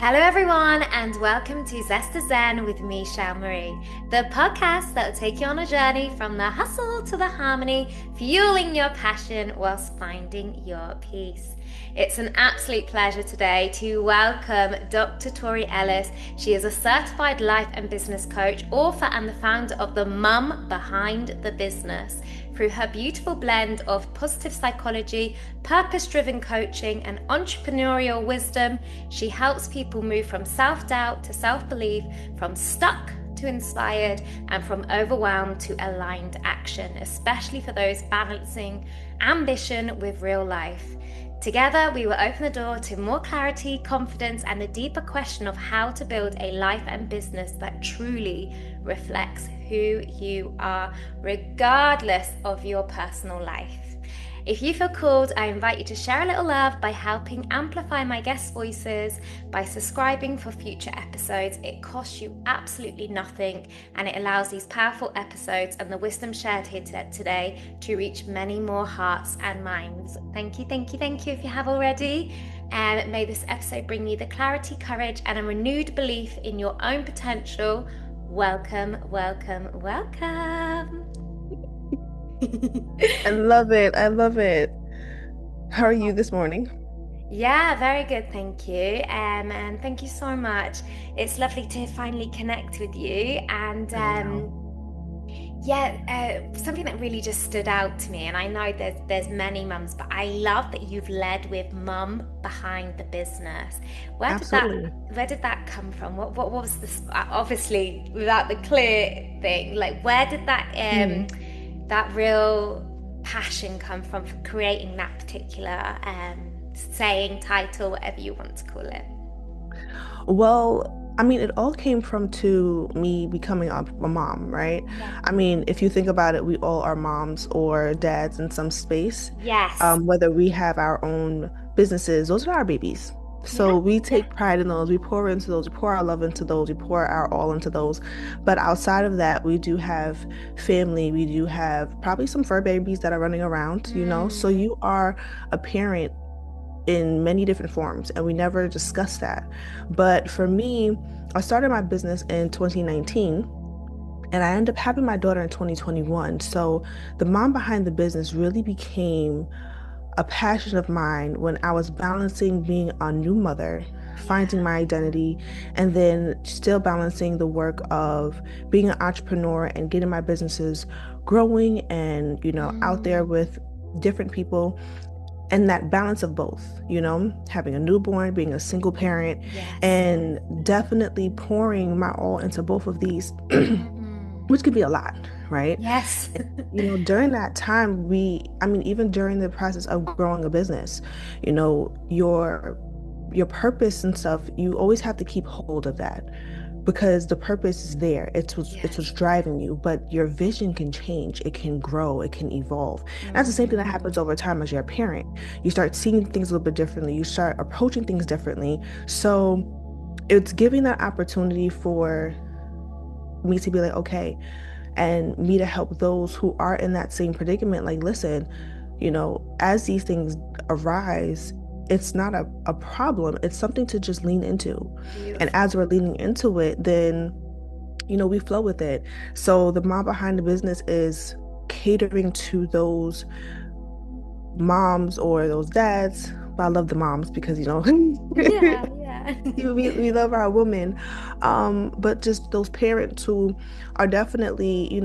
Hello, everyone, and welcome to Zest to Zen with me, Shel Marie, the podcast that will take you on a journey from the hustle to the harmony, fueling your passion whilst finding your peace. It's an absolute pleasure today to welcome Dr. Tori Ellis. She is a certified life and business coach, author, and the founder of The Mum Behind the Business. Through her beautiful blend of positive psychology, purpose-driven coaching, and entrepreneurial wisdom, she helps people move from self-doubt to self-belief, from stuck to inspired, and from overwhelmed to aligned action, especially for those balancing ambition with real life. Together, we will open the door to more clarity, confidence, and a deeper question of how to build a life and business that truly reflects who you are, regardless of your personal life. If you feel called, I invite you to share a little love by helping amplify my guest voices, by subscribing for future episodes. It costs you absolutely nothing, and it allows these powerful episodes and the wisdom shared here today to reach many more hearts and minds. Thank you, thank you, thank you if you have already. And may this episode bring you the clarity, courage, and a renewed belief in your own potential. Welcome, welcome, welcome. I love it. I love it. How are you this morning? Yeah, very good, thank you. And thank you so much. It's lovely to finally connect with you. And I know. something that really just stood out to me, and I know there's many mums, but I love that you've led with Mum Behind the Business. Where did that Absolutely. where did that come from? What was this? Obviously, without the clear thing, like where did Mhm. that real passion come from for creating that particular saying, title, whatever you want to call it? Well, I mean, it all came from to me becoming a mom, right? Yeah. I mean, if you think about it, we all are moms or dads in some space. Yes. Whether we have our own businesses, those are our babies. Yeah. So we Yeah. take pride in those, we pour into those, we pour our love into those, we pour our all into those. But outside of that, we do have family, we do have probably some fur babies that are running around, you know? So Mm. you are a parent in many different forms, and we never discuss that. But for me, I started my business in 2019 and I ended up having my daughter in 2021. So the mom behind the business really became a passion of mine when I was balancing being a new mother, Yeah. finding my identity, and then still balancing the work of being an entrepreneur and getting my businesses growing and, out there Mm. with different people, and that balance of both, having a newborn, being a single parent, Yes. and definitely pouring my all into both of these, Mm. which could be a lot, right? Yes. And, during that time, I mean, even during the process of growing a business, your purpose and stuff, you always have to keep hold of that because the purpose is there. It's what's Yes. driving you, but your vision can change, it can grow, it can evolve. And that's the same thing that happens Mm. over time as you're a parent. You start seeing things a little bit differently, you start approaching things differently. So it's giving that opportunity for me to be like, okay, and me to help those who are in that same predicament. Like, listen, as these things arise, it's not a problem. It's something to just lean into. And as Beautiful. we're leaning into it, then, we flow with it. So the mom behind the business is catering to those moms or those dads. But I love the moms because, Yeah, yeah. we love our women, but just those parents who are definitely,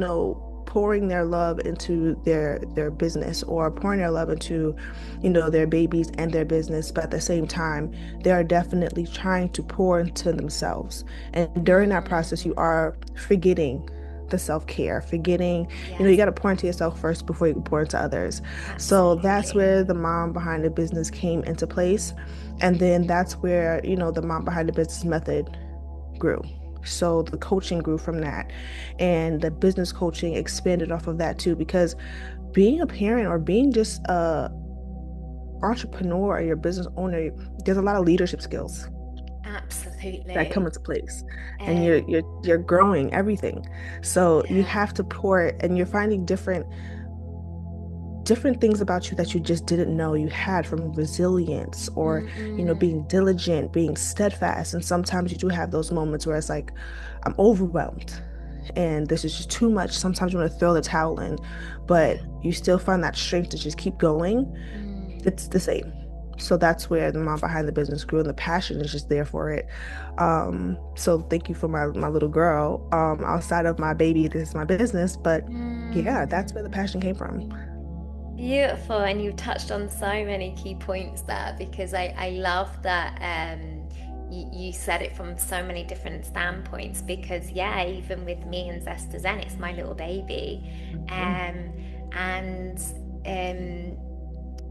pouring their love into their business, or pouring their love into, their babies and their business, but at the same time they are definitely trying to pour into themselves, and during that process you Mm. are forgetting the self-care, forgetting, you Yes, got to pour into yourself first before you can pour into others. So that's absolutely. where the mom behind the business came into place. And then that's where, the mom behind the business method grew. So the coaching grew from that. And the business coaching expanded off of that too, because being a parent or being just a entrepreneur or your business owner, there's a lot of leadership skills that come Absolutely. into place. And you're Um, you're you're growing everything. So you yeah. have to pour it, and you're finding different different things about you that you just didn't know you had, from resilience or, being diligent, being steadfast. And sometimes you do have those moments where it's like, I'm overwhelmed and this is just too much. Sometimes you want to throw the towel in, Yeah. but you still find that strength to just keep going. It's the same. So that's where the mom behind the business grew, and the passion is just there for it. So thank you for my little girl. Outside of my baby, this is my business, but yeah, that's where the passion came from. Beautiful, and you touched on so many key points there because I love that you said it from so many different standpoints because yeah, even with me and Zest Zen, it's my little baby, Mhm. and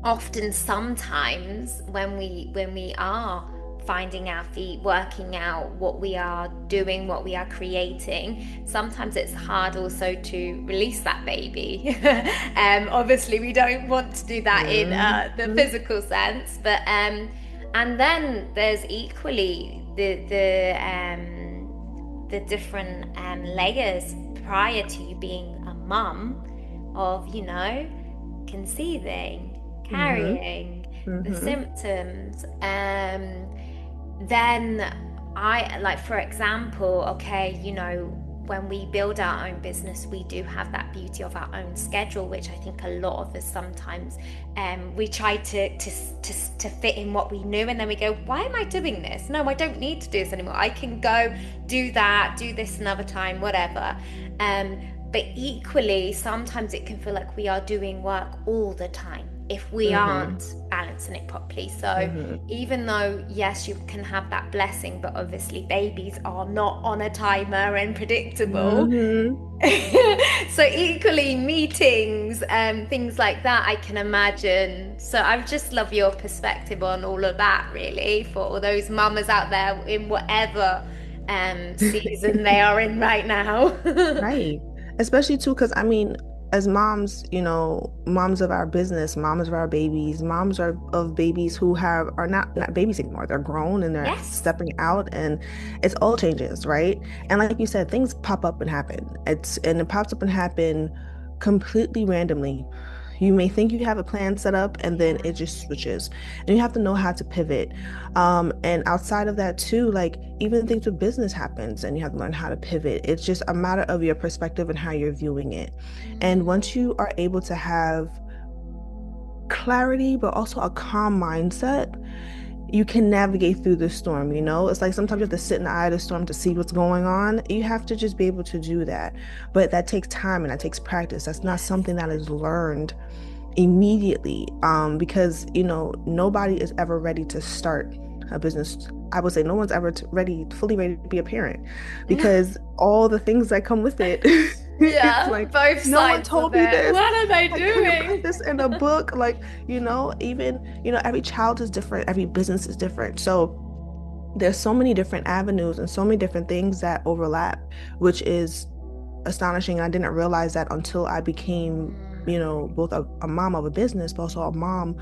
often sometimes when we are finding our feet, working out what we are doing, what we are creating, sometimes it's hard also to release that baby. Obviously we don't want to do that in the Mhm. physical sense, but and then there's equally the different layers prior to you being a mum of, conceiving, Mhm. carrying, the Mhm. symptoms. Then I, like, for example, okay, when we build our own business, we do have that beauty of our own schedule, which I think a lot of us sometimes we try to fit in what we knew, and then we go, why am I doing this? No, I don't need to do this anymore. I can go do that, do this another time, whatever. But equally, sometimes it can feel like we are doing work all the time if we Mhm. aren't balancing it properly. So Mhm. even though, yes, you can have that blessing, but obviously babies are not on a timer and predictable. Mhm. So equally meetings and things like that, I can imagine. So I just love your perspective on all of that, really, for all those mamas out there in whatever season they are in right now. Right. Especially too, because I mean, as moms, moms of our business, moms of our babies, moms are of babies who are not babies anymore. They're grown and they're Yes. stepping out, and it's all changes, right? And like you said, things pop up and happen. It pops up and happen completely randomly. You may think you have a plan set up and then Yeah. it just switches. And you have to know how to pivot. And outside of that too, like even things with business happens and you have to learn how to pivot. It's just a matter of your perspective and how you're viewing it. And once you are able to have clarity, but also a calm mindset, you can navigate through the storm, you know? It's like sometimes you have to sit in the eye of the storm to see what's going on. You have to just be able to do that. But that takes time and that takes practice. That's not Yes. something that is learned immediately, because nobody is ever ready to start a business. I would say no one's ever fully ready to be a parent, because all the things that come with it. It's Yeah, like, both no one sides told of me it. this. What are they I couldn't find doing? this in a book. Like, even every child is different, every business is different. So there's so many different avenues and so many different things that overlap, which is astonishing. I didn't realize that until I became, both a mom of a business, but also a mom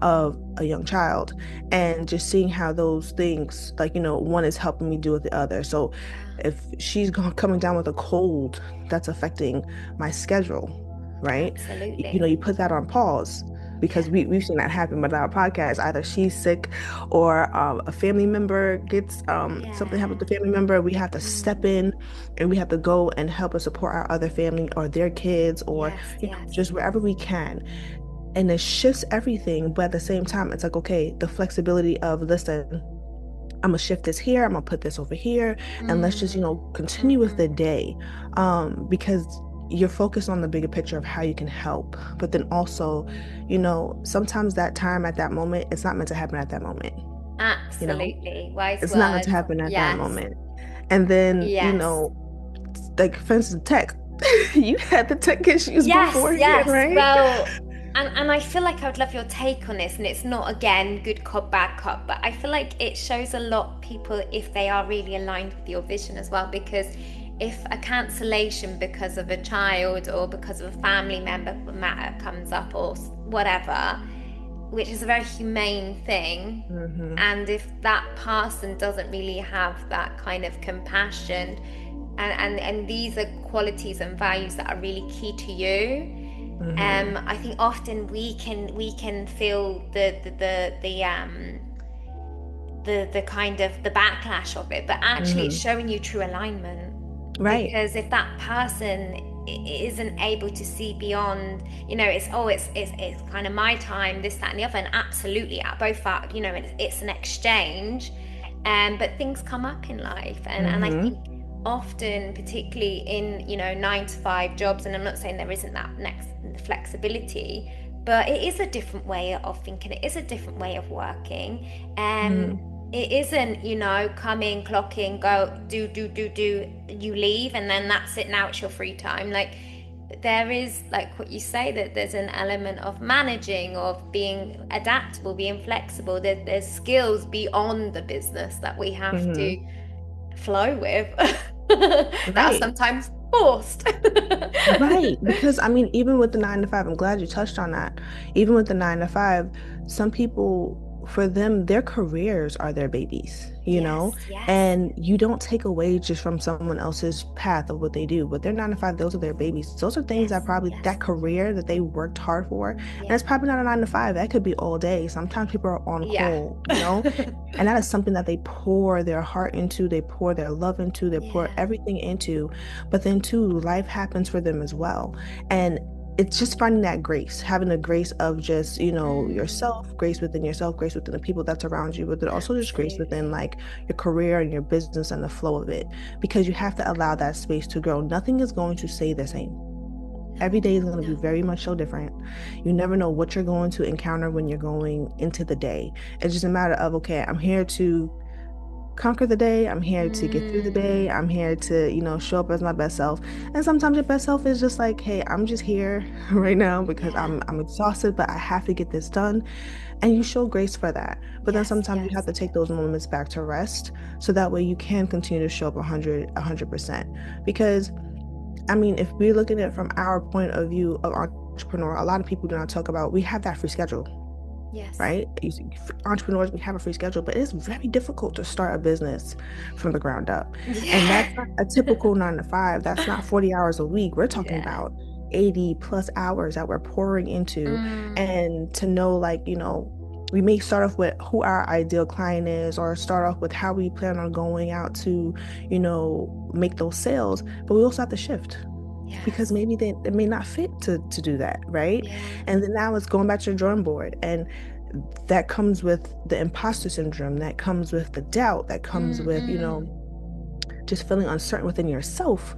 of a young child, and just seeing how those things, like, one is helping me do with the other. So if she's coming down with a cold, that's affecting my schedule, right? Absolutely. You put that on pause. Yeah. Because we've seen that happen with our podcast. Either she's sick or a family member gets something Yeah. happens to a family member. We have to step in and we have to go and help and support our other family or their kids, or Yes, yes. just wherever we can. And it shifts everything, but at the same time it's like, okay, the flexibility of, listen, I'm gonna shift this here, I'm gonna put this over here, and let's just continue with the day, because you're focused on the bigger picture of how you can help. But then also, sometimes that time at that moment, it's not meant to happen at that moment. you know Absolutely. Wise it's not meant to words. happen at that Yes. moment. And then, Yes. like, for instance, tech. You had the tech issues Yes, beforehand, yes. right? Well, and I feel like I would love your take on this. And it's not, again, good cop, bad cop, but I feel like it shows a lot people if they are really aligned with your vision as well. Because if a cancellation because of a child or because of a family member matter comes up or whatever, which is a very humane thing, Hmm. and if that person doesn't really have that kind of compassion, and these are qualities and values that are really key to you, Mm-hmm. I think often we can feel the kind of the backlash of it, but actually it's Mm-hmm. showing you true alignment. Right. Because if that person isn't able to see beyond, it's, oh, it's kind of my time, this, that, and the other, and absolutely, at both are, it's an exchange. But things come up in life, and I think Mm-hmm. often, particularly in 9 to 5 jobs, and I'm not saying there isn't that next flexibility, but it is a different way of thinking, it is a different way of working. Mm-hmm. It isn't, come in, clock in, go, do, you leave, and then that's it, now it's your free time. Like, there is, like what you say, that there's an element of managing, of being adaptable, being flexible. There's skills beyond the business that we have to Mm-hmm. flow with that are Right. sometimes forced. Right. Because I mean, even with the 9 to 5, I'm glad you touched on that. Even with the 9 to 5, some people, for them, their careers are their babies, Yes, yes, and you don't take away just from someone else's path of what they do. But their 9 to 5, those are their babies. Those are things that yes, probably, yes, that career that they worked hard for. And yeah, it's probably not a 9 to 5. That could be all day. Sometimes people are on yeah, call. And that is something that they pour their heart into, they pour their love into, they pour yeah. everything into. But then too, life happens for them as well. And it's just finding that grace, having the grace of just, Mm, yourself, grace within yourself, grace within the people that's around you, but then also just grace within absolutely. like your career and your business and the flow of it. Because you have to allow that space to grow. Nothing is going to stay the same. No, Every day is going to be no. very much so different. You never know what you're going to encounter when you're going into the day. It's just a matter of, okay, I'm here to conquer the day. I'm here to get through the day. Mm, I'm here to, show up as my best self. And sometimes your best self is just like, hey, I'm just here right now because yeah. I'm exhausted, but I have to get this done. And you show grace for that. But then Yes, sometimes you have yes. to take those moments back to rest so that way you can continue to show up 100%. Because I mean, if we're looking at it from our point of view of entrepreneur, a lot of people do not talk about we have that free schedule, Yes. right? You see, entrepreneurs, we have a free schedule, but it's very difficult to start a business from the ground up. And that's Yeah. not a typical 9 to 5. That's not 40 hours a week. We're talking Yeah. about 80 plus hours that we're pouring into. Mm, And to know, like, we may start off with who our ideal client is, or start off with how we plan on going out to, make those sales, but we also have to shift because yes. maybe they may not fit to do that, right? Yeah. And then now it's going back to the drawing board, and that comes with the imposter syndrome, that comes with the doubt, that comes with Mm-mm. just feeling uncertain within yourself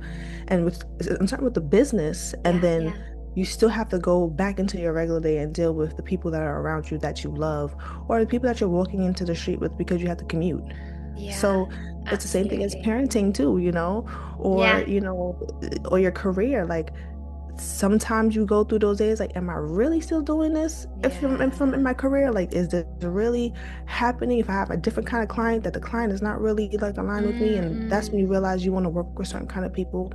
and with uncertain with the business. And Yeah, then yeah. you still have to go back into your regular day and deal with the people that are around you that you love, or the people that you're walking into the street with because you have to commute. Yeah. So it's the same thing as Absolutely. parenting too, or Yeah. or your career. Like sometimes you go through those days like, am I really still doing this if I'm in Yeah. my career? Like, is this really happening? If I have a different kind of client, that the client is not really like aligned with me, and that's when you Mm-mm. realize you want to work with certain kind of people.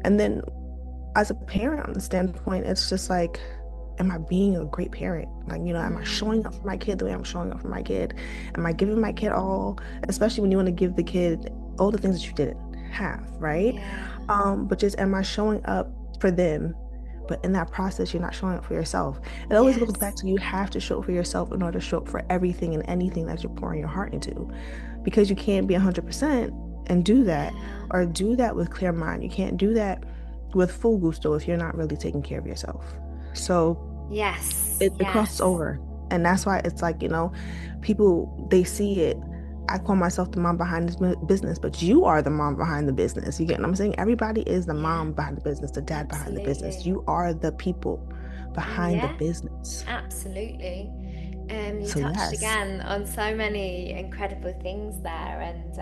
And then as a parent on the standpoint, it's just like, am I being a great parent? Like, am I showing up for my Mm. kid the way I'm showing up for my kid? Am I giving my kid all, especially when you want to give the kid all the things that you didn't have, right? Yeah. But just, am I showing up for them? But in that process, you're not showing up for yourself. It always goes back Yes. to, you have to show up for yourself in order to show up for everything and anything that you're pouring your heart into, because you can't be 100% and do that, Yeah. or do that with clear mind. You can't do that with full gusto if you're not really taking care of yourself. So Yes. it crosses Yes. over. And that's why it's like, people, they see it. I call myself the mom behind this business, but you are the mom behind the business. You get what I'm saying? Everybody is the Yeah. mom behind the business, the dad behind the business. Absolutely. You are the people behind the Yeah. business. Absolutely. You So touched yes. again on so many incredible things there, and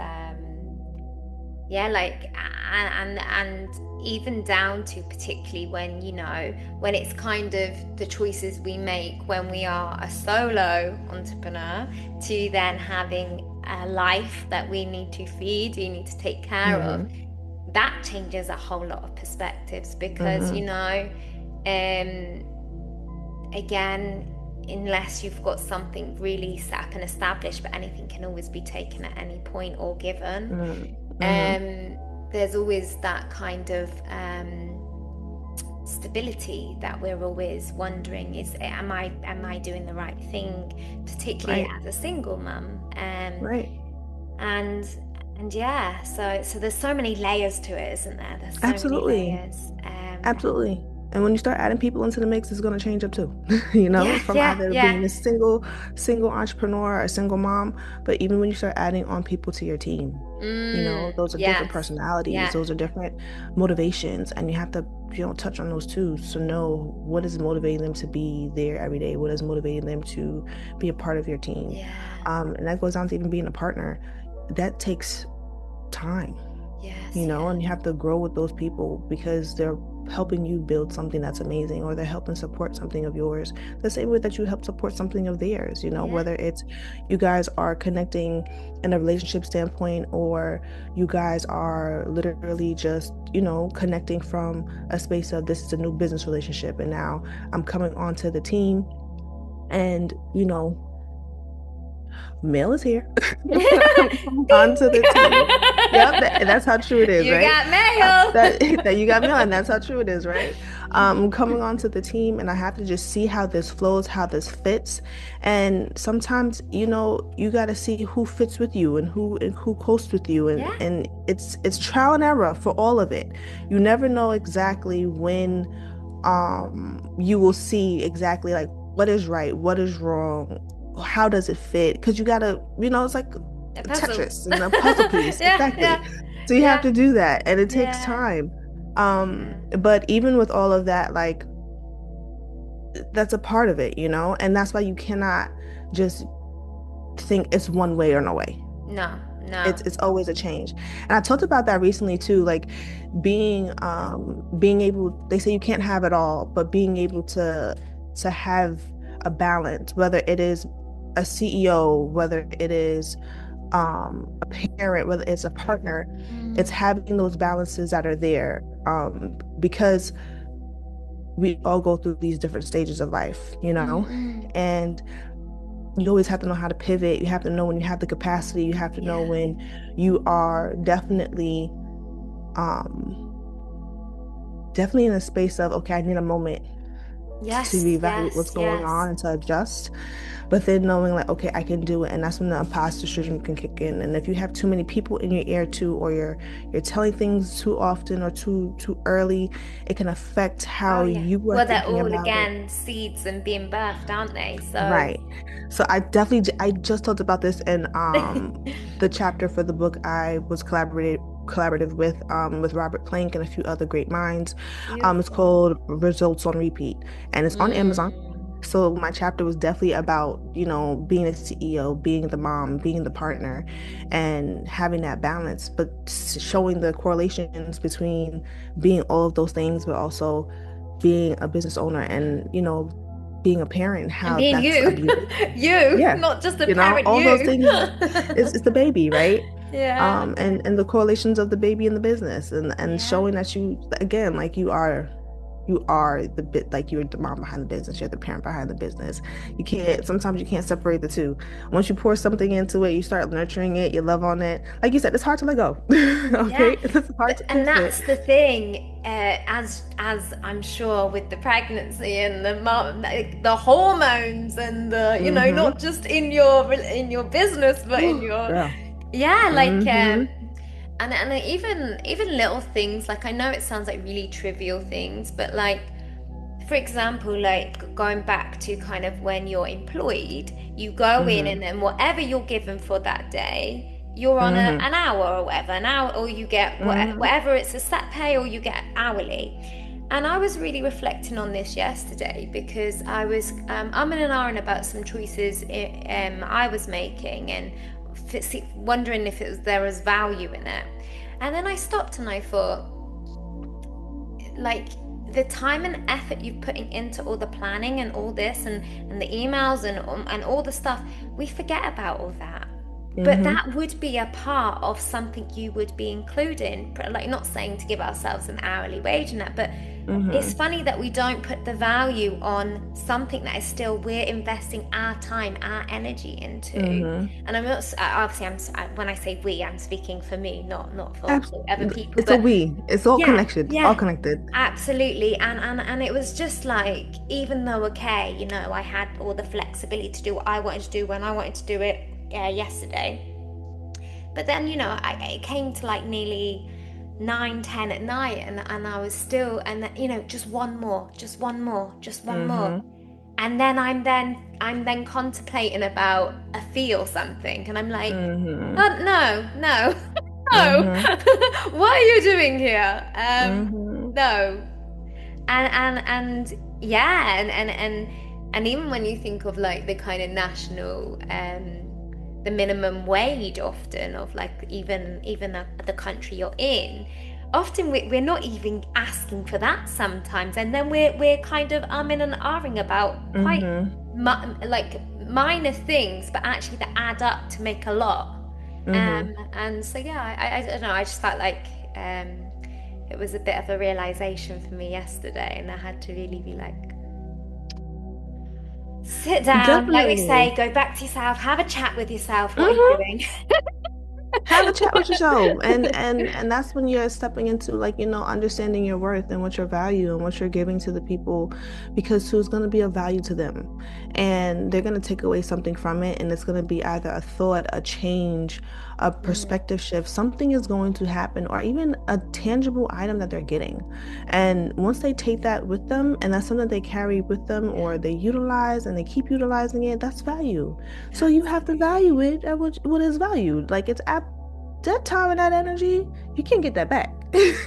yeah, like, and even down to particularly when when it's kind of the choices we make when we are a solo entrepreneur, to then having a life that we need to feed, we need to take care of. Mm-hmm. That changes a whole lot of perspectives, because Mm-hmm. um again, unless you've got something really set up and established, but anything can always be taken at any point or given. Mm-hmm. Mm-hmm. There's always that kind of stability that we're always wondering, is am I doing the right thing, particularly Right. as a single mum. Right. And yeah, so there's so many layers to it, isn't there? There's so many Absolutely. layers. Absolutely. And when you start adding people into the mix, it's going to change up too. Yeah, From yeah, either being yeah. a single entrepreneur or a single mom, but even when you start adding on people to your team, those are different Yes, personalities, yeah, those are different motivations, and you have to, touch on those too. So know what is motivating them to be there every day, what is motivating them to be a part of your team. yeah. And that goes down to even being a partner. That takes time, Yes, yeah, and you have to grow with those people because they're helping you build something that's amazing, or they're helping support something of yours the same way that you help support something of theirs, yeah, whether it's you guys are connecting in a relationship standpoint, or you guys are literally just, connecting from a space of this is a new business relationship and now I'm coming onto the team and, Mail is here. Onto the team. Yep, that's how true it is, you right? got mail. That you got me on. That's how true it is, right? Coming onto the team, and I have to just see how this flows, how this fits, and sometimes, you got to see who fits with you and who coasts with you, and Yeah, it's trial and error for all of it. You never know exactly when you will see exactly like what is right, what is wrong, how does it fit? Because you gotta, it's like a puzzle. Tetris and a puzzle piece, Yeah, exactly. yeah, So you have yeah, to do that, and it takes yeah, time. yeah, But even with all of that, like that's a part of it, and that's why you cannot just think it's one way or no way. no, no, It's always a change. And I talked about that recently too, like being able, they say you can't have it all, but being able to have a balance, whether it is a CEO, whether it is a parent, whether it's a partner, it's mm, having those balances that are there. Because we all go through these different stages of life, mm, and you always have to know how to pivot. You have to know when you have the capacity. You have to know yeah, when you are um, definitely in a space of, okay, I need a moment to yes, reevaluate what's yes, going yes, on and to adjust. But then knowing like, okay, I can do it, and that's when the imposter syndrome can kick in. And if you have too many people in your ear too, or you're telling things too often or too early, it can affect oh how yeah. you are Well, they're thinking all about it. again seeds and being birthed, aren't they? So, Right. So I just talked about this in the chapter for the book I was collaborative with Robert Plank and a few other great minds. It's beautiful. called Results on Repeat, and it's on Amazon. Mm, So my chapter was definitely about, being a CEO, being the mom, being the partner, and having that balance, but showing the correlations between being all of those things, but also being a business owner and, being a parent, and how being that's a you, beauty. you, Yeah. not just a parent, All those you. things is the baby, right? Yeah, And the correlations of the baby in the business, and yeah. showing that you, again, like you are the bit, like you're the mom behind the business, you're the parent behind the business. Sometimes you can't separate the two. Once you pour something into it, you start nurturing it, you love on it. Like you said, it's hard to let go. Yeah, Okay? It's hard to and pivot. that's the thing. As I'm sure with the pregnancy and the hormones and the Mm-hmm. not just in your business but in your Girl. yeah Mm-hmm. and even little things, like I know it sounds like really trivial things, but like for example, like going back to kind of when you're employed, you go in Mm-hmm. and then whatever you're given for that day, you're on Mm-hmm. an hour or whatever, an hour, or you get Mm-hmm. whatever, it's a set pay or you get hourly. And I was really reflecting on this yesterday because I was umming and ahhing about some choices I was making and wondering if there was value in it. And then I stopped and I thought, like, the time and effort you're putting into all the planning and all this and the emails and all the stuff, we forget about all that. But Mm-hmm. that would be a part of something you would be including. Like, not saying to give ourselves an hourly wage in that, but it's Mm-hmm. funny that we don't put the value on something that is still we're investing our time, our energy into. Mm-hmm. And I'm not obviously when I say we, I'm speaking for me, not for Abs- other people. It's a But we. It's all yeah, connected. All yeah, connected. absolutely. And it was just like, even though, okay, I had all the flexibility to do what I wanted to do when I wanted to do it yesterday. But then, it came to like nearly 9, 10 at night, and I was still, and just one more, just one more, just one more. Mm-hmm. And then I'm then contemplating about a fee or something, and I'm like, Mm-hmm. oh, no, no, no. Mm-hmm. What are you doing here? Mm-hmm. No. And yeah, and even when you think of like the kind of national the minimum wage, often, of like, even the country you're in, often we're not even asking for that sometimes, and then we're kind of umming and ahhing about quite Mm-hmm. like minor things, but actually that add up to make a lot. Mm-hmm. And so yeah, I don't know, I just felt like it was a bit of a realization for me yesterday, and I had to really be like, sit down, like we Definitely. say, go back to yourself, have a chat with yourself. What are you Mm-hmm. doing? Have a chat with yourself, and that's when you're stepping into, like, understanding your worth and what your value and what you're giving to the people, because who's going to be of value to them, and they're going to take away something from it, and it's going to be either a thought, a change, a Mm, perspective shift. Something is going to happen, or even a tangible item that they're getting, and once they take that with them, and that's something they carry with them, yeah, or they utilize and they keep utilizing it, that's value. So you have to absolutely. value it at what is valued. Like, it's that time and that energy, you can't get that back.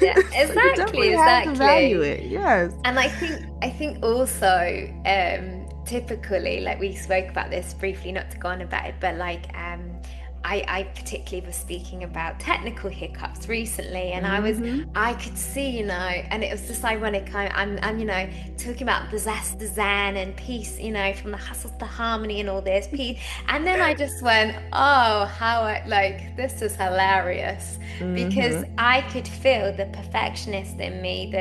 Yeah, So you exactly, definitely have to value exactly. it. Yes. And I think also, typically, like we spoke about this briefly, not to go on about it, but like, I particularly was speaking about technical hiccups recently, and Mm-hmm. I could see, and it was just ironic. I'm talking about the zest, the zen, and peace, from the hustle to the harmony and all this peace, and then I just went, oh, how like, this is hilarious, because Mm-hmm. I could feel the perfectionist in me,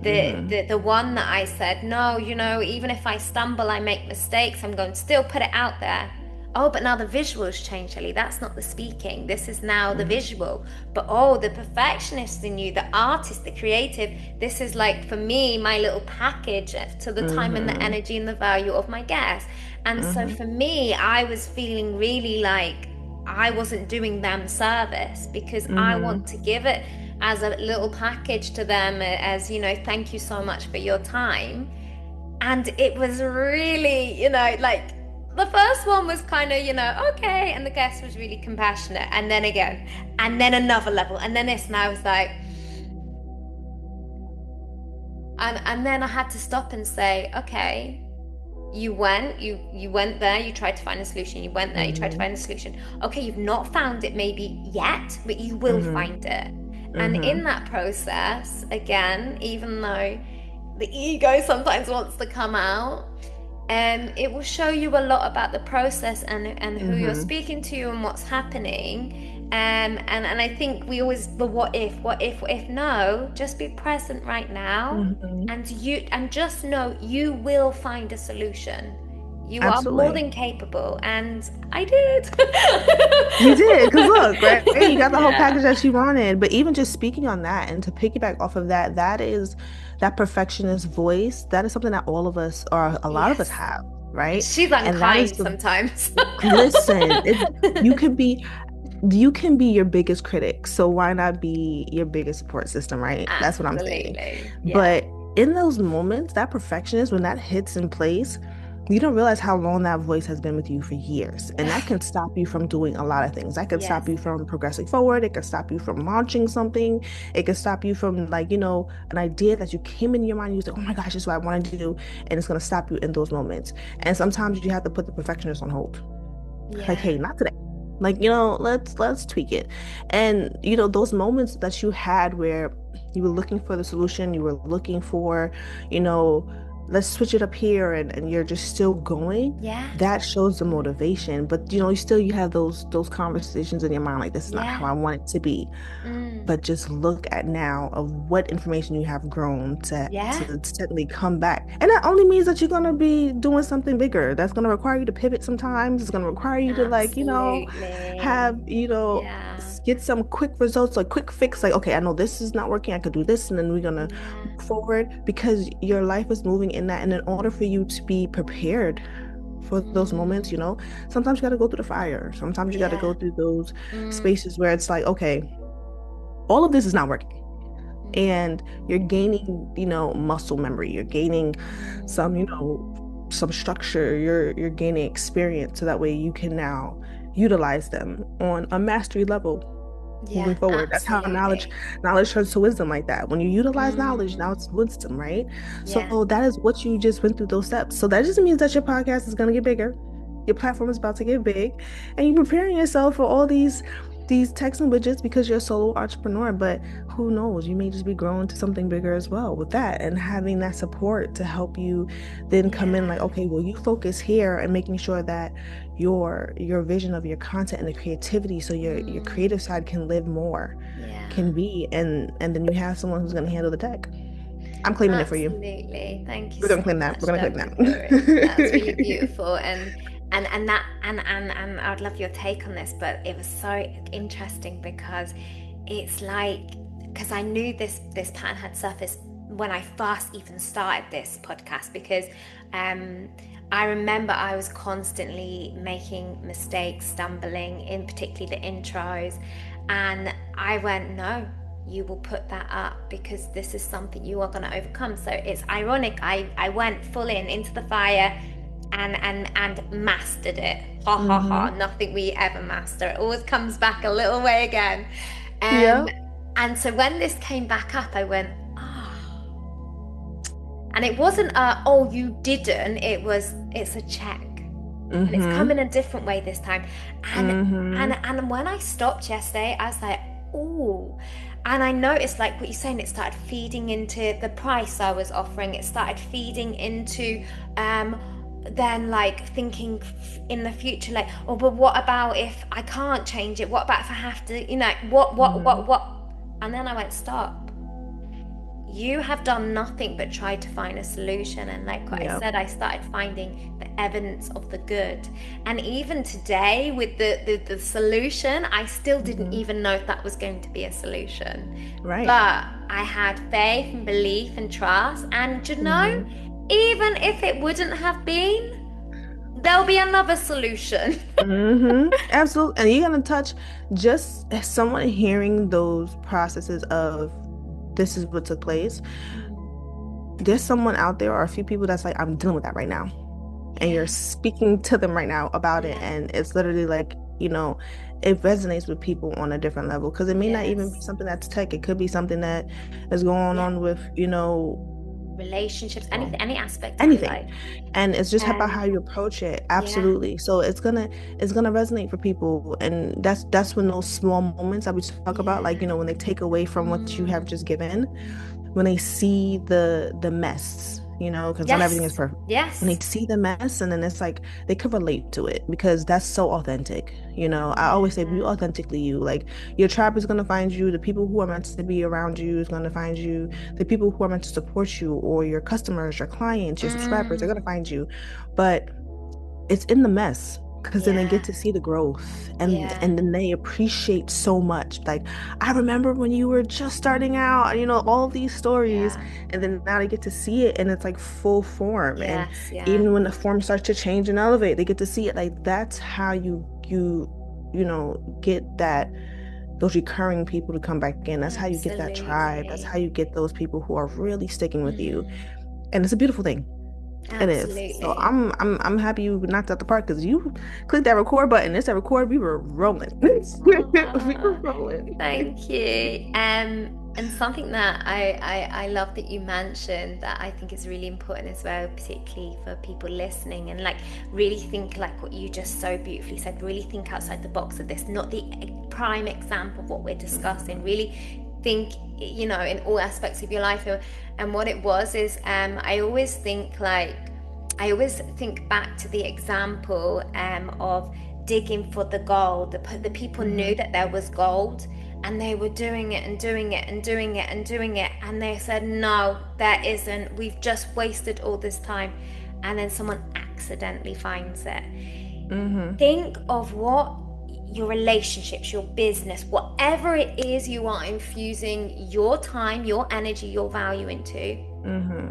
Mm-hmm. the one that I said, no, even if I stumble, I make mistakes, I'm going to still put it out there. Oh, but now the visuals change, Ellie. That's not the speaking. This is now the visual. But oh, the perfectionist in you, the artist, the creative, this is like, for me, my little package to the time and the Mm-hmm. energy and the value of my guests. And so Mm-hmm. for me, I was feeling really like I wasn't doing them service, because I Mm-hmm. want to give it as a little package to them, as, thank you so much for your time. And it was really, like, the first one was kind of, okay, and the guest was really compassionate, and then again, and then another level, and then this, and I was like, and then I had to stop and say, okay, you went there, you tried to find a solution, you went there, you tried to Mm-hmm. find a solution. Okay, you've not found it maybe yet, but you will Mm-hmm. find it. And in Mm-hmm. that process, again, even though the ego sometimes wants to come out, it will show you a lot about the process, and who you're Mm-hmm. speaking to and what's happening. And I think we always, the what if no, just be present right now, Mm-hmm. and just know you will find a solution. You are more Absolutely. than capable, and I did. You did, because look, right? You got the whole Yeah. package that you wanted. But even just speaking on that, and to piggyback off of that, that is that perfectionist voice. That is something that all of us, or a lot of us, Yes. have, right? She's And that is unkind the sometimes. listen. You can be you can be your biggest critic. So why not be your biggest support system, right? That's what I'm saying. Absolutely. Yeah. But in those moments, that perfectionist, when that hits in place, you don't realize how long that voice has been with you for years. And that can stop you from doing a lot of things. That could stop Yes. you from progressing forward. It could stop you from launching something. It could stop you from, like, an idea that you came in your mind. You say, oh my gosh, this is what I want to do. And it's going to stop you in those moments. And sometimes you have to put the perfectionist on hold. Like, Yeah. hey, not today. Like, let's tweak it. And those moments that you had where you were looking for the solution, you were looking for, you know let's switch it up here, and you're just still going, Yeah. that shows the motivation. But you have those conversations in your mind like, this is not how Yeah. I want it to be. Mm. But just look at now of what information you have grown Yeah. to suddenly come back. And that only means that you're gonna be doing something bigger. That's gonna require you to pivot sometimes. It's gonna require you to, like, Absolutely. have, Yeah. get some quick results, like quick fix, like, okay, I know this is not working, I could do this, and then we're gonna Yeah. move forward, because your life is moving in that. And in order for you to be prepared for those moments, Mm. sometimes you got to go through the fire. Sometimes you got to Yeah. go through those Mm. spaces where it's like, okay, all of this is not working. Mm. And you're gaining, muscle memory. You're gaining some, Mm. some structure. You're gaining experience, so that way you can now utilize them on a mastery level Yeah, moving forward. That's how absolutely. knowledge turns to wisdom, like that. When you utilize knowledge, now it's Mm. wisdom, right? So Yeah. that is what you just went through, those steps. So that just means that your podcast is going to get bigger. Your platform is about to get big, and you're preparing yourself for all these text and widgets because you're a solo entrepreneur. But who knows? You may just be growing to something bigger as well with that, and having that support to help you then come in like, Yeah. okay, well, you focus here, and making sure that your vision of your content and the creativity, so your Mm. creative side can live more, Yeah. can be, and then you have someone who's going to handle the tech. I'm claiming it for you. Absolutely. Thank you We're going so to claim that. We're much, going to claim Dr. Tori. That's really that. beautiful. And that and I'd love your take on this, but it was so interesting because it's like, because I knew this pattern had surfaced when I first even started this podcast, because um I remember I was constantly making mistakes, stumbling in particularly the intros, and I went, no, you will put that up because this is something you are going to overcome. So it's ironic. I went full into the fire and mastered it. Ha ha ha. Hmm. Nothing we ever master. It always comes back a little way again. Um, Yeah. and so when this came back up, I went, oh. And it wasn't oh, you didn't. It's a check. And it's come Hmm. in a different way this time. And Hmm. and when I stopped yesterday, I was like, oh. And I noticed, like what you're saying, it started feeding into the price I was offering. It started feeding into then like thinking in the future, like, oh, but what about if I can't change it? What about if I have to, Hmm. what? And then I went, stop. You have done nothing but try to find a solution. And like what I Yeah. said, I started finding the evidence of the good. And even today with the solution, I still didn't Hmm. even know if that was going to be a solution. Right. But I had faith and belief and trust. And Hmm. even if it wouldn't have been, there'll be another solution. Hmm. Absolutely. And you're gonna touch, just as someone hearing those processes of, this is what took place. There's someone out there, or a few people, that's like, I'm dealing with that right now. And you're Yeah, speaking to them right now about it. yeah, And it's literally like, it resonates with people on a different level, because it may not even be yes, something that's tech. It could be something that is going yeah. on with, Relationships, well, any aspect of anything. life. And it's just about how Um, you approach it. yeah. Absolutely. So it's gonna resonate for people. And that's when those small moments that we talk about, like, Yeah. when they take away from what you have Mm. just given, when they see the mess, because not everything is Yes. perfect. When they Yes. see the mess, and then it's like they could relate to it, because that's so authentic. I always say, be Yeah. authentically you. Like, your tribe is gonna find you. The people who are meant to be around you is gonna find you. The people who are meant to support you, or your customers, your clients, your subscribers, they're gonna Mm. find you. But it's in the mess, because then they get Yeah. to see the growth, Yeah. and then they appreciate so much. Like, I remember when you were just starting out, all these stories, Yeah. and then now they get to see it, and it's like full form. And Yes. Yeah. even when the form starts to change and elevate, they get to see it. Like, that's how get that, those recurring people to come back in. That's how you get that tribe. That's how Absolutely. you get those people who are really sticking with you. Mm. And it's a beautiful thing. It is. So Absolutely. I'm happy you knocked out the park, because you clicked that record button. It's that record. We were rolling. We were Ah, rolling. thank you. And something that I love that you mentioned that I think is really important as well, particularly for people listening, and like really think like what you just so beautifully said, really think outside the box of this, not the prime example of what we're discussing. Really think you know, in all aspects of your life. And what it was is, I always think like, I always think back to the example of digging for the gold. The people knew Mm-hmm. that there was gold, and they were doing it and doing it and doing it and doing it, and they said, no, there isn't. We've just wasted all this time. And then someone accidentally finds it. Mm-hmm. Think of what your relationships, your business, whatever it is you are infusing your time, your energy, your value into, Mm-hmm.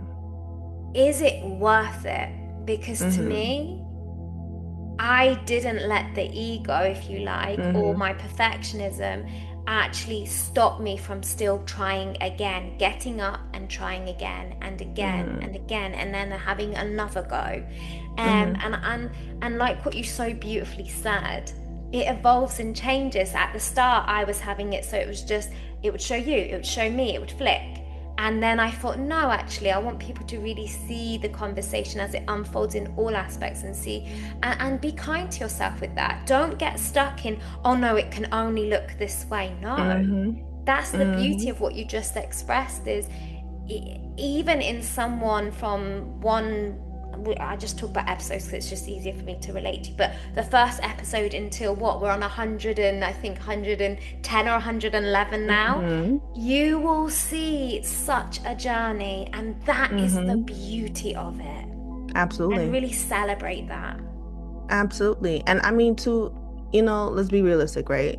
is it worth it? Because to Mm-hmm. me, I didn't let the ego, if you like, or Mm-hmm. my perfectionism actually stop me from still trying again, getting up and trying again and again Mm-hmm. and again, and then having another go. Um, Mm-hmm. and and and like what you so beautifully said, it evolves and changes. At the start, I was having it, so it was just, it would show you, it would show me, it would flick. And then I thought, no, actually, I want people to really see the conversation as it unfolds in all aspects, and see, and be kind to yourself with that. Don't get stuck in, oh no, it can only look this way. No, Mm-hmm. that's the beauty Mm-hmm. of what you just expressed is, even in someone from one, I just talk about episodes because it's just easier for me to relate to, but the first episode until what, we're on 100 and I think 110 or 111 now, Mm-hmm. you will see such a journey, and that is the Mm-hmm. beauty of it, and Absolutely. really celebrate that. Absolutely. And I mean, let's be realistic, right?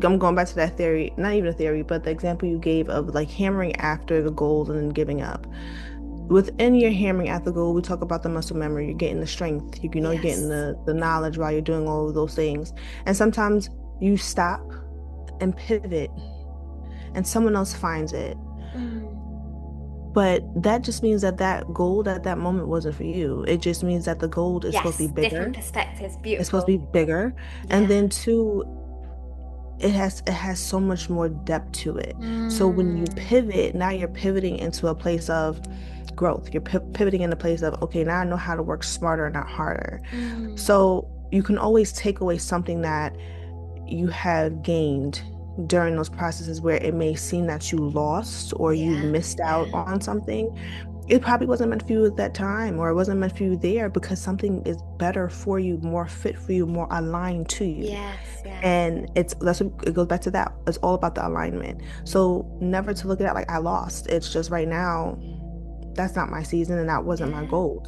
I'm going back to that theory, not even a theory, but the example you gave of like hammering after the goal and then giving up. Within your hammering at the goal, we talk about the muscle memory. You're getting the strength. You're getting Yes. the knowledge while you're doing all of those things. And sometimes you stop and pivot and someone else finds it. Mm. But that just means that that goal at that moment wasn't for you. It just means that the goal is supposed to be Yes, different bigger. perspectives. It's supposed to Beautiful. be bigger. And Yeah. then two, it has so much more depth to it. So when you Mm. pivot, now you're pivoting into a place of growth. You're pivoting in a place of, okay, now I know how to work smarter, not harder. Mm. So you can always take away something that you have gained during those processes where it may seem that you lost or you Yeah, missed out yeah. on something. It probably wasn't meant for you at that time, or it wasn't meant for you there because something is better for you, more fit for you, more aligned to you. Yes, yes. And that's what it goes back to that. It's all about the alignment. So never to look at it like I lost. It's just right now, that's not my season and that wasn't my Yeah. goal.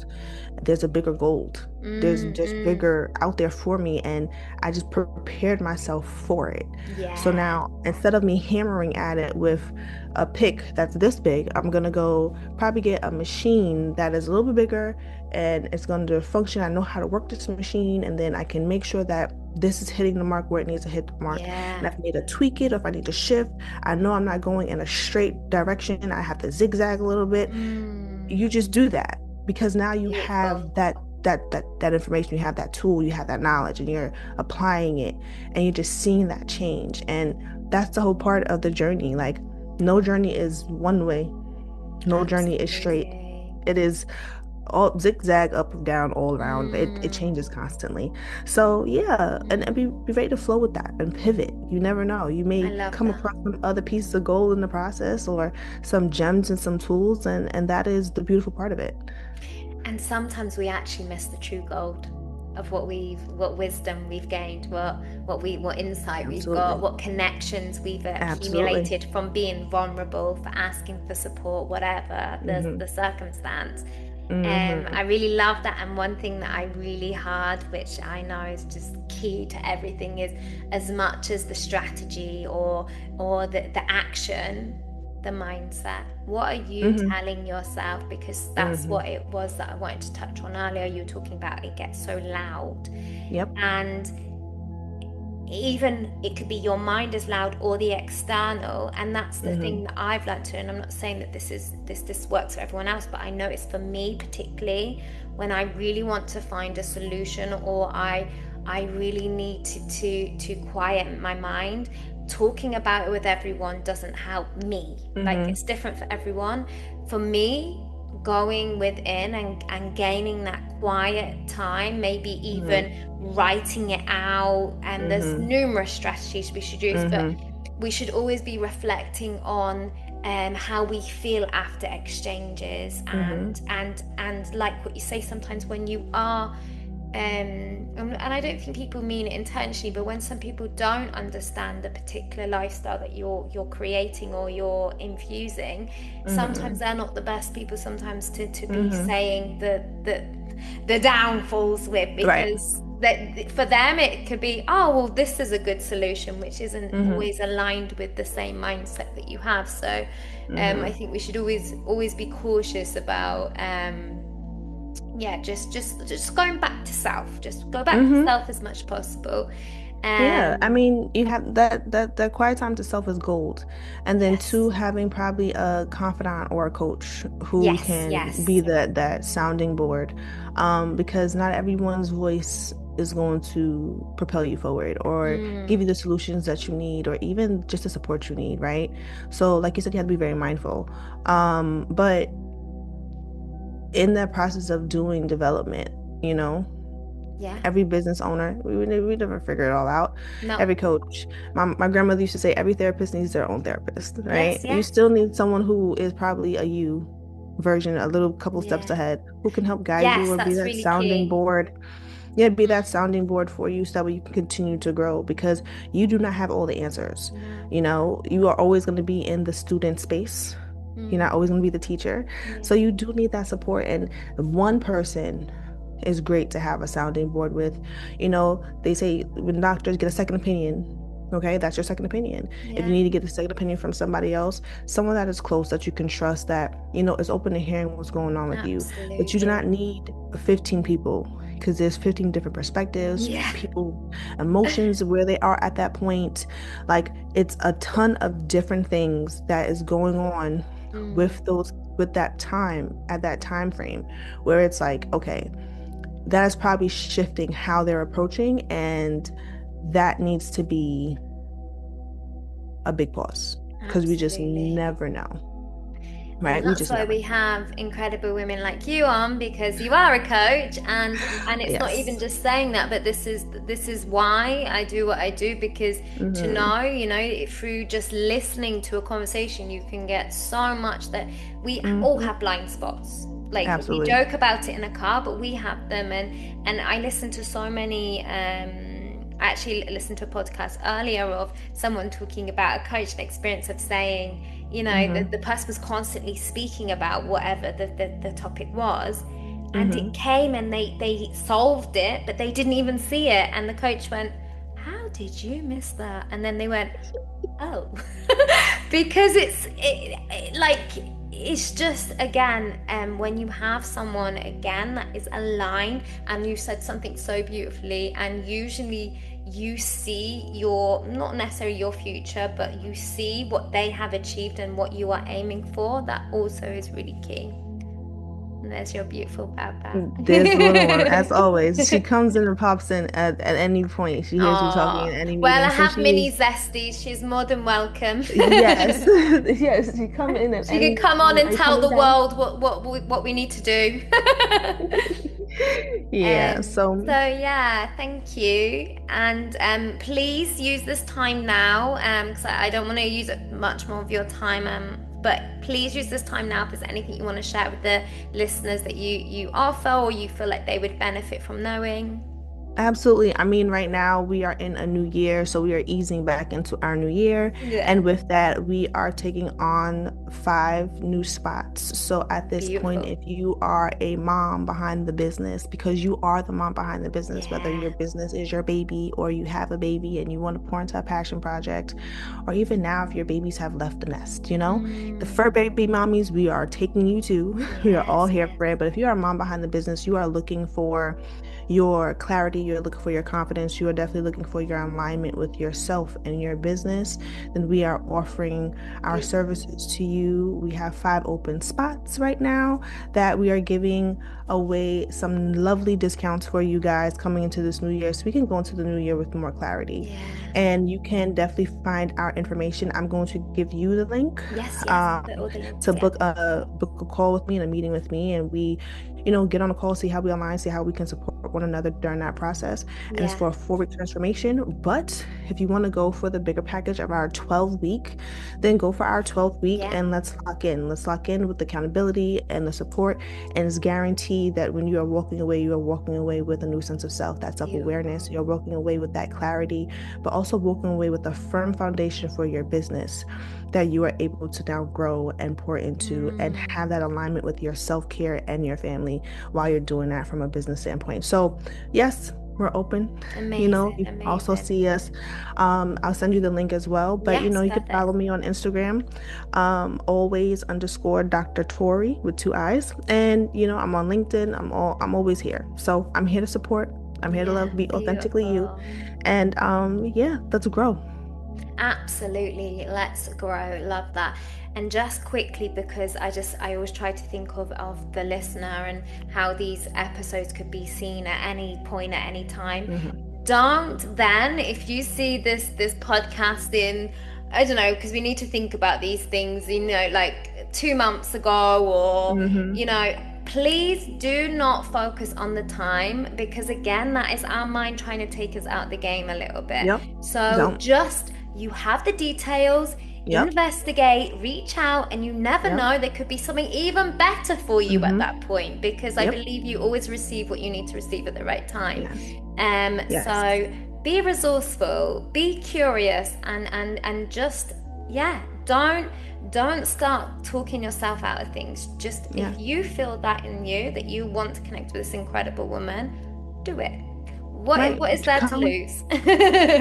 There's a bigger goal. There's Mm, just mm. bigger out there for me, and I just prepared myself for it. So Yeah. now instead of me hammering at it with a pick that's this big, I'm gonna go probably get a machine that is a little bit bigger and it's going to function. I know how to work this machine, and then I can make sure that this is hitting the mark where it needs to hit the mark. Yeah. And if I need to tweak it, or if I need to shift, I know I'm not going in a straight direction. I have to zigzag a little bit. Mm. You just do that because now you Beautiful. have that information, you have that tool, you have that knowledge, and you're applying it, and you're just seeing that change. And that's the whole part of the journey. Like, no journey is one way, no journey is straight. Absolutely. It is all zigzag, up, down, all around. It Mm. changes constantly. So yeah, and be ready to flow with that and pivot. You never know. You I may love come that. across some other pieces of gold in the process, or some gems and some tools, and that is the beautiful part of it. And sometimes we actually miss the true gold of what wisdom we've gained, what insight we've got, Absolutely. what connections we've Absolutely. accumulated from being vulnerable, for asking for support, whatever the Hmm. circumstance. Hmm. I really love that. And one thing that I really heard, which I know is just key to everything, is as much as the strategy or the action, the mindset. What are you Hmm. telling yourself? Because that's Hmm. what it was that I wanted to touch on earlier. You were talking about it gets so loud. Yep. And even it could be your mind is loud or the external, and that's the thing Hmm. that I've learned to. And I'm not saying that this works for everyone else, but I know it's for me particularly when I really want to find a solution, or I really need to quiet my mind. Talking about it with everyone doesn't help me. Like, Hmm. it's different for everyone. For me, going within and gaining that quiet time, maybe Hmm. even writing it out. And there's Hmm. numerous strategies we should use, but Hmm. we should always be reflecting on how we feel after exchanges, Mm-hmm. and like what you say, sometimes when you are and I don't think people mean it intentionally, but when some people don't understand the particular lifestyle that you're creating or you're infusing, sometimes Mm-hmm. they're not the best people sometimes to be Mm-hmm. saying the downfalls with, Right. because that for them it could be, oh well, this is a good solution, which isn't Mm-hmm. always aligned with the same mindset that you have. So I Mm-hmm. think we should always be cautious about yeah, just going back to self. Just go back to Mm-hmm. self as much as possible. Yeah, I Um, mean, you have that quiet time to self is gold. And then yes, two, having probably a confidant or a coach who yes, can be yes. that sounding board. Because not everyone's voice is going to propel you forward or give you Mm, the solutions that you need or even just the support you need, right? So like you said, you have to be very mindful. But in that process of doing development, you know, yeah. every business owner, we never figure it all out. No. Every coach, my grandmother used to say, every therapist needs their own therapist, right? Yes, You yes. still need someone who is probably a you version, a little couple steps Yeah. ahead, who can help guide you Yes, or be that's that really sounding key. board. Yeah, be that sounding board for you so that way you can continue to grow because you do not have all the answers. No. You know, you are always going to be in the student space. You're not Mm, always going to be the teacher. yeah. So you do need that support. And one person is great to have a sounding board with. You know, they say when doctors get a second opinion, okay, that's your second opinion. If you Yeah. need to get a second opinion from somebody else, someone that is close that you can trust that, you know, is open to hearing what's going on with you. But you do not Absolutely. need 15 people because there's 15 different perspectives, Yeah. people, emotions, where they are at that point. Like it's a ton of different things that is going on Mm, with those with that time at that time frame where it's like, okay, that is probably shifting how they're approaching, and that needs to be a big pause because we just absolutely. never know, And right? We that's just why never we know. have incredible women like you on, because you are a coach, and it's not even Yes. just saying that, but this is why I do what I do, because to Hmm. know, through just listening to a conversation, you can get so much that we all Hmm. have blind spots. Like we Absolutely. joke about it in a car, but we have them, and I listen to so many I actually listened to a podcast earlier of someone talking about a coaching experience of saying, the Hmm. person was constantly speaking about whatever the topic was, and it Hmm. came and they solved it, but they didn't even see it. And the coach went, how did you miss that? And then they went, oh, because it's just, again, when you have someone again that is aligned, and you said something so beautifully, and usually you see your, not necessarily your future, but you see what they have achieved and what you are aiming for. That also is really key. And there's your beautiful Baba. There's the little one, as always. She comes in and pops in at any point. She hears me talking in Oh, any well, meeting. I So have she mini is, zesties. She's more than welcome. yes, yes, she come in at She can any come on time. and Are you tell coming the down? world what we need to do. Yeah, So so yeah, thank you, and please use this time now, because I don't want to use up much more of your time, but please use this time now if there's anything you want to share with the listeners that you offer or you feel like they would benefit from knowing. absolutely. I mean, right now we are in a new year, so we are easing back into our new year. Yeah, And with that, we are taking on 5 new spots. So at this point, beautiful. if you are a mom behind the business, because you are the mom behind the business, whether Yeah. your business is your baby or you have a baby and you want to pour into a passion project, or even now if your babies have left the nest, you know, the Mm, fur baby mommies, we are taking you to. We are all yes, here yes. for it. But if you are a mom behind the business, you are looking for your clarity, you're looking for your confidence, you are definitely looking for your alignment with yourself and your business, then we are offering our Beautiful. services to you. We have 5 open spots right now that we are giving away some lovely discounts for you guys coming into this new year so we can go into the new year with more clarity. Yeah. And you can definitely find our information. I'm going to give you the link Yes, yes. I'll um, put all the links. to Yeah. book a call with me and a meeting with me, and we, you know, get on a call, see how we align, see how we can support support one another during that process. And it's Yeah. for a 4 week transformation. But if you want to go for the bigger package of our 12 week, then go for our 12 week Yeah. and let's lock in. Let's lock in with the accountability and the support. And it's guaranteed that when you are walking away, you are walking away with a new sense of self, that self-awareness. Beautiful. You're walking away with that clarity, but also walking away with a firm foundation for your business that you are able to now grow and pour into and have that alignment with your self-care and your family while you're doing that from a business standpoint. So, yes, we're open. Amazing. You can also Amazing. see us. I'll send you the link as well. But Yes, you can follow perfect. me on Instagram, always underscore Dr. Tori with 2 I's. And I'm on LinkedIn. I'm always here. So I'm here to support. I'm here to Yeah, love, be authentically you. beautiful. And yeah, let's grow. Absolutely. Let's grow. Love that. And just quickly, because I always try to think of the listener and how these episodes could be seen at any point, at any time. Hmm. Don't then, if you see this podcast in, I don't know, because we need to think about these things, like 2 months ago, or, Hmm. please do not focus on the time, because again, that is our mind trying to take us out the game a little bit. Yep. So Don't. just, you have the details, Yep. investigate, reach out, and you never Yep. know, there could be something even better for you at that Hmm. point, because I Yep. believe you always receive what you need to receive at the right time. Yes. Yes. So be resourceful, be curious, and just, yeah, don't start talking yourself out of things. Just, Yeah. if you feel that in you, that you want to connect with this incredible woman, do it. What Right. what is there to Come. lose?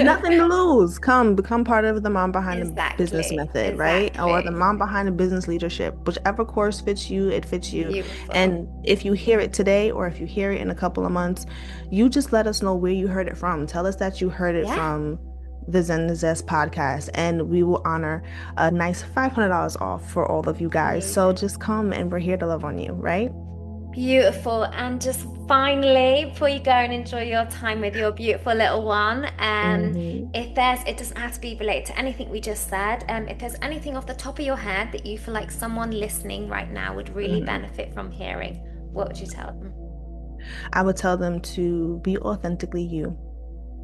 Nothing to lose. Come, become part of the mom behind the business Exactly, method, right? Or the exactly. mom behind the business leadership. Whichever course fits you, it fits you. Beautiful. And if you hear it today or if you hear it in a couple of months, you just let us know where you heard it from. Tell us that you heard it Yeah, from the Zen and Zest podcast, and we will honor a nice $500 off for all of you guys. So amazing. just come and we're here to love on you, right? Beautiful. And just finally, before you go and enjoy your time with your beautiful little one, Hmm. if it doesn't have to be related to anything we just said, if there's anything off the top of your head that you feel like someone listening right now would really Hmm. benefit from hearing, what would you tell them? I would tell them to be authentically you.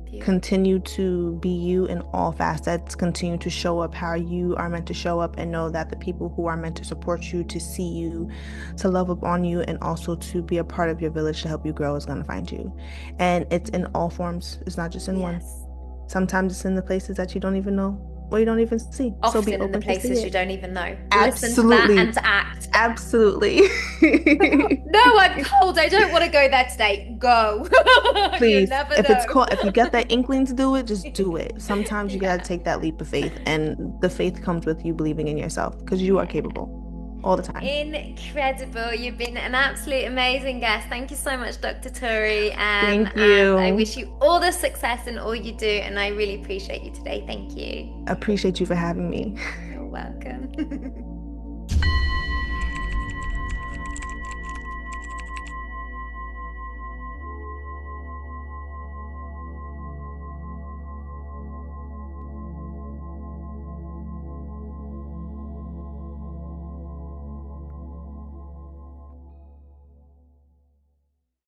Beautiful. Continue to be you in all facets. Continue to show up how you are meant to show up, and know that the people who are meant to support you, to see you, to love up on you, and also to be a part of your village to help you grow is going to find you. And it's in all forms. It's not just in one. Yes. Sometimes it's in the places that you don't even know or you don't even see. So be Often in the open to see places you it. don't even know. Listen to that Absolutely. and to act. Absolutely. No, I'm cold. I don't want to go there today. Go. You Please, never know. if you get that inkling to do it, just do it. Sometimes you gotta Yeah. take that leap of faith, and the faith comes with you believing in yourself because you are Yeah. capable all the time. Incredible. You've been an absolute amazing guest. Thank you so much, Dr. Tori. Thank And I you. wish you all the success in all you do. And I really appreciate you today. Thank you. Appreciate you for having me. You're welcome.